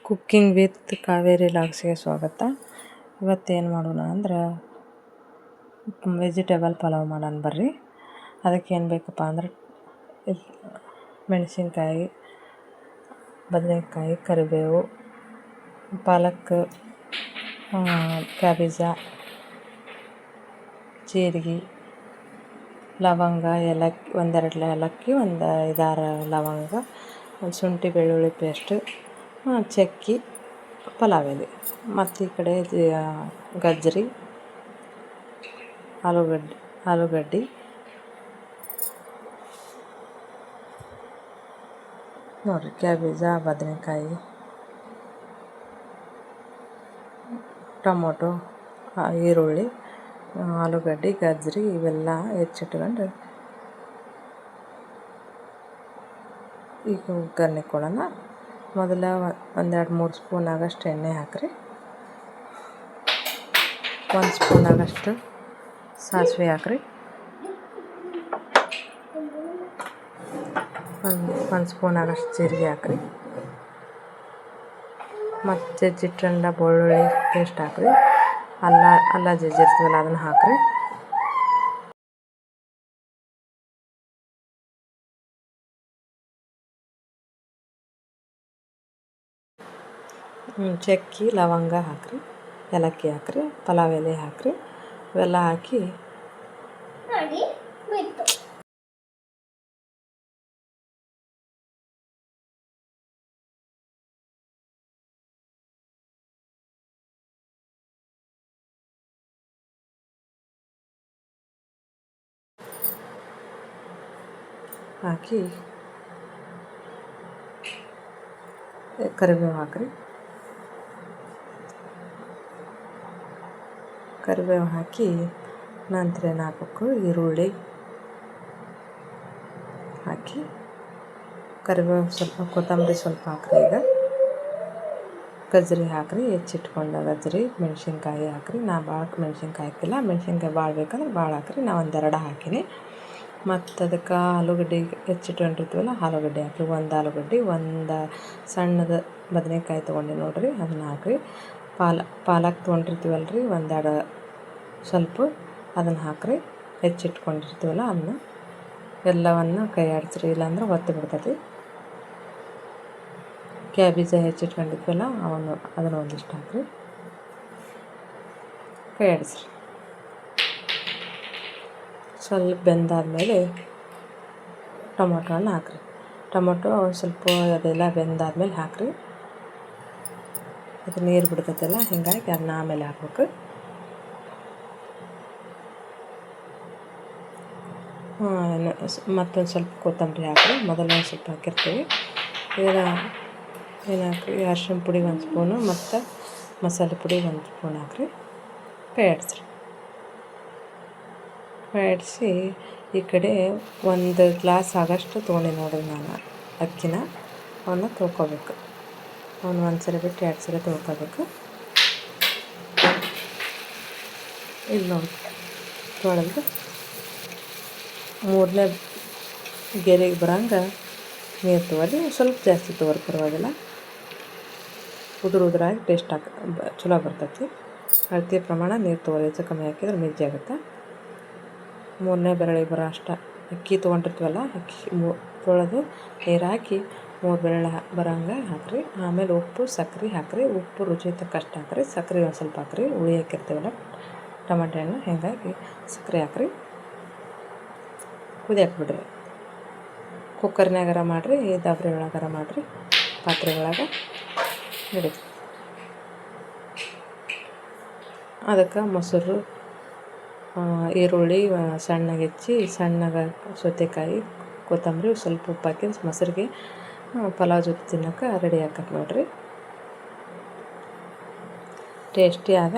Cooking with Kaveri ಲಾಗ್ಸ್ಗೆ ಸ್ವಾಗತ. ಇವತ್ತೇನು ಮಾಡೋಣ ಅಂದ್ರೆ ವೆಜಿಟೇಬಲ್ ಪಲಾವ್ ಮಾಡೋಣ ಬರ್ರಿ. ಅದಕ್ಕೆ ಏನು ಬೇಕಪ್ಪ ಅಂದ್ರೆ ಮೆಣಸಿನ್ಕಾಯಿ, ಬದನೆಕಾಯಿ, ಕರಿಬೇವು, ಪಾಲಕ್, ಕ್ಯಾಬೇಜ, ಜೀರಿಗೆ, ಲವಂಗ, ಏಲಕ್ಕಿ, ಒಂದೆರಡು ಏಲಕ್ಕಿ, ಒಂದು 5-6 ಲವಂಗ, ಒಂದು ಶುಂಠಿ ಬೆಳ್ಳುಳ್ಳಿ ಪೇಸ್ಟ್, ಚಕ್ಕಿ, ಪಲಾವ್ ಎಲೆ, ಮತ್ತು ಈ ಕಡೆ ಗಜ್ಜರಿ, ಆಲೂಗಡ್ಡೆ, ನೋಡಿರಿ, ಕ್ಯಾಬೇಜ, ಬದನೆಕಾಯಿ, ಟೊಮೊಟೊ, ಈರುಳ್ಳಿ, ಆಲೂಗಡ್ಡೆ, ಗಜ್ಜರಿ ಇವೆಲ್ಲ ಹೆಚ್ಚಿಟ್ಕೊಂಡು ಈಗ ಕುಕ್ಕರ್ನ ಇಟ್ಕೊಳ್ಳೋಣ. ಮೊದಲ 1-2-3 ಸ್ಪೂನ್ ಆಗಷ್ಟು ಎಣ್ಣೆ ಹಾಕಿರಿ. 1 ಸ್ಪೂನ್ ಆಗಷ್ಟು ಸಾಸಿವೆ ಹಾಕಿರಿ. 1 ಸ್ಪೂನ್ ಆಗಷ್ಟು ಜೀರಿಗೆ ಹಾಕಿರಿ. ಮತ್ತು ಜಜ್ಜಿಟ್ಕೊಂಡ ಬೆಳ್ಳುಳ್ಳಿ ಪೇಸ್ಟ್ ಹಾಕಿರಿ. ಅಲ್ಲ ಜಜ್ಜಿರ್ತೀವಲ್ಲ ಅದನ್ನು ಹಾಕಿರಿ. ಚಕ್ಕಿ, ಲವಂಗ ಹಾಕಿರಿ, ಏಲಕ್ಕಿ ಹಾಕಿರಿ, ಪಲಾವ್ ಎಲೆ ಹಾಕಿರಿ. ಇವೆಲ್ಲ ಹಾಕಿ ಕರಿಬೇವು ಹಾಕಿರಿ. ಕರಿಬೇವು ಹಾಕಿ ನಂತರ ಏನು ಹಾಕಬೇಕು, ಈರುಳ್ಳಿ ಹಾಕಿ, ಕರಿಬೇವು ಸ್ವಲ್ಪ, ಕೊತ್ತಂಬರಿ ಸ್ವಲ್ಪ ಹಾಕಿರಿ. ಈಗ ಗಜ್ಜರಿ ಹಾಕಿರಿ, ಹೆಚ್ಚಿಟ್ಕೊಂಡ ಗಜ್ಜರಿ, ಮೆಣಸಿನ್ಕಾಯಿ ಹಾಕಿರಿ. ನಾ ಭಾಳ ಮೆಣಸಿನ್ಕಾಯಿ ಹಾಕಿಲ್ಲ, ಮೆಣಸಿನ್ಕಾಯಿ ಭಾಳ ಬೇಕಂದ್ರೆ ಭಾಳ ಹಾಕಿರಿ. ನಾ 1-2 ಹಾಕೀನಿ. ಮತ್ತು ಅದಕ್ಕೆ ಆಲೂಗಡ್ಡೆ ಹೆಚ್ಚಿಟ್ಕೊಂಡಿರ್ತೀವಲ್ಲ, ಆಲೂಗಡ್ಡೆ ಹಾಕಿರಿ. 1 ಆಲೂಗಡ್ಡೆ, 1 ಸಣ್ಣದ ಬದನೆಕಾಯಿ ತೊಗೊಂಡು ನೋಡಿರಿ, ಅದನ್ನು ಹಾಕಿರಿ. ಪಾಲಕ್ ತೊಗೊಂಡಿರ್ತೀವಲ್ಲ ರೀ, 1-2 ಸ್ವಲ್ಪ ಅದನ್ನು ಹಾಕಿರಿ. ಹೆಚ್ಚಿಟ್ಕೊಂಡಿರ್ತೀವಲ್ಲ ಅದನ್ನ ಎಲ್ಲವನ್ನು ಕೈ ಆಡಿಸ್ರಿ, ಇಲ್ಲಾಂದ್ರೆ ಒತ್ತಿ ಬಿಡ್ತೈತಿ. ಕ್ಯಾಬೇಜ ಹೆಚ್ಚಿಟ್ಕೊಂಡಿದ್ವಲ್ಲ ಅದನ್ನು ಒಂದಿಷ್ಟು ಹಾಕಿರಿ, ಕೈ ಆಡಿಸ್ರಿ. ಸ್ವಲ್ಪ ಬೆಂದಾದ್ಮೇಲೆ ಟೊಮೊಟೊ ಹಣ್ಣು ಹಾಕಿರಿ. ಟೊಮೊಟೊ ಸ್ವಲ್ಪ ಅದೆಲ್ಲ ಬೆಂದಾದ್ಮೇಲೆ ಹಾಕಿರಿ. ಅದು ನೀರು ಬಿಡ್ತೈತಲ್ಲ, ಹೀಗಾಗಿ ಅದನ್ನ ಆಮೇಲೆ ಹಾಕ್ಬೇಕು. ಮತ್ತೊಂದು ಸ್ವಲ್ಪ ಕೊತ್ತಂಬರಿ ಹಾಕಿರಿ. ಮೊದಲನೇ ಸ್ವಲ್ಪ ಹಾಕಿರ್ತೀವಿ. ಏನು ಹಾಕಿರಿ, ಅರಿಶಿನ ಪುಡಿ 1 ಸ್ಪೂನು ಮತ್ತು ಮಸಾಲೆ ಪುಡಿ 1 ಸ್ಪೂನ್ ಹಾಕಿರಿ. ಕೈ ಆಡಿಸ್ರಿ. ಕೈ ಆಡಿಸಿ ಈ ಕಡೆ 1 ಗ್ಲಾಸ್ ಆಗಷ್ಟು ತೊಗೊಂಡು ನೋಡಿರಿ ನಾನು ಅಕ್ಕಿನ. ಅವನ್ನ ತೊಳ್ಕೊಬೇಕು. ಅವನ್ನ 1 ಸರಿ ಬಿಟ್ಟು 2 ಸರಿ ತೊಳ್ಕೊಬೇಕು. ಇಲ್ಲಿ ನೋಡಿ, ತೊಳೆದು 3ನೇ ಗೆರೆಗೆ ಬರೋಂಗೆ ನೀರು ತೊಗೊಳ್ಳಿ. ಸ್ವಲ್ಪ ಜಾಸ್ತಿ ತೊಗೊಳ್ರಿ, ಪರವಾಗಿಲ್ಲ. ಉದುರಾಗಿ ಟೇಸ್ಟ್ ಚಲೋ ಬರ್ತೈತಿ. ಅಳತೆ ಪ್ರಮಾಣ ನೀರು ತೊಗೊಳ್ಳಿ. ಹೆಚ್ಚು ಕಮ್ಮಿ ಹಾಕಿದ್ರೆ ಮಿಜ್ಜೆ ಆಗುತ್ತೆ. 3ನೇ ಬೆರಳಿಗೆ ಬರೋ ಅಷ್ಟು ಅಕ್ಕಿ ತೊಗೊಂಡಿರ್ತೀವಲ್ಲ, ಅಕ್ಕಿ ತೊಳೆದು ನೀರು ಹಾಕಿ 3 ಬೆರಳು ಬರೋಂಗೆ ಹಾಕಿರಿ. ಆಮೇಲೆ ಉಪ್ಪು, ಸಕ್ಕರೆ ಹಾಕಿರಿ. ಉಪ್ಪು ರುಚಿ ತಕ್ಕಷ್ಟು ಹಾಕಿರಿ. ಸಕ್ಕರೆ ಒಂದು ಸ್ವಲ್ಪ ಹಾಕಿರಿ. ಹುಳಿ ಹಾಕಿರ್ತೀವಲ್ಲ ಟೊಮೆಟೊ ಹಣ್ಣು, ಹೀಗಾಗಿ ಸಕ್ಕರೆ ಹಾಕಿರಿ. ಕುದಿಯಕ್ಕೆ ಬಿಡ್ರಿ. ಕುಕ್ಕರ್ನಾಗಾರ ಮಾಡಿರಿ, ದಬ್ರಿ ಒಳಗಾರ ಮಾಡಿರಿ, ಪಾತ್ರೆ ಒಳಗೆ ನಡೀತದೆ. ಅದಕ್ಕೆ ಮೊಸರು, ಈರುಳ್ಳಿ ಸಣ್ಣಗೆ ಹೆಚ್ಚಿ, ಸಣ್ಣಗೆ ಸೌತೆಕಾಯಿ, ಕೊತ್ತಂಬರಿ, ಸ್ವಲ್ಪ ಉಪ್ಪು ಹಾಕಿ ಮೊಸರಿಗೆ ಪಲಾವ್ ಜೊತೆ ತಿನ್ನೋಕೆ ರೆಡಿ ಹಾಕಕ್ಕೆ ನೋಡಿರಿ. ಟೇಸ್ಟಿಯಾದ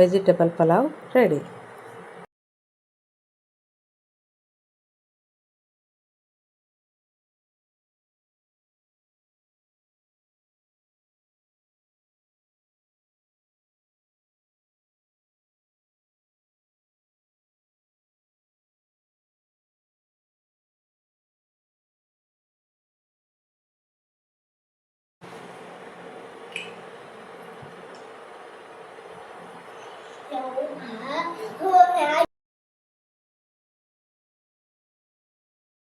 ವೆಜಿಟೇಬಲ್ ಪಲಾವ್ ರೆಡಿ.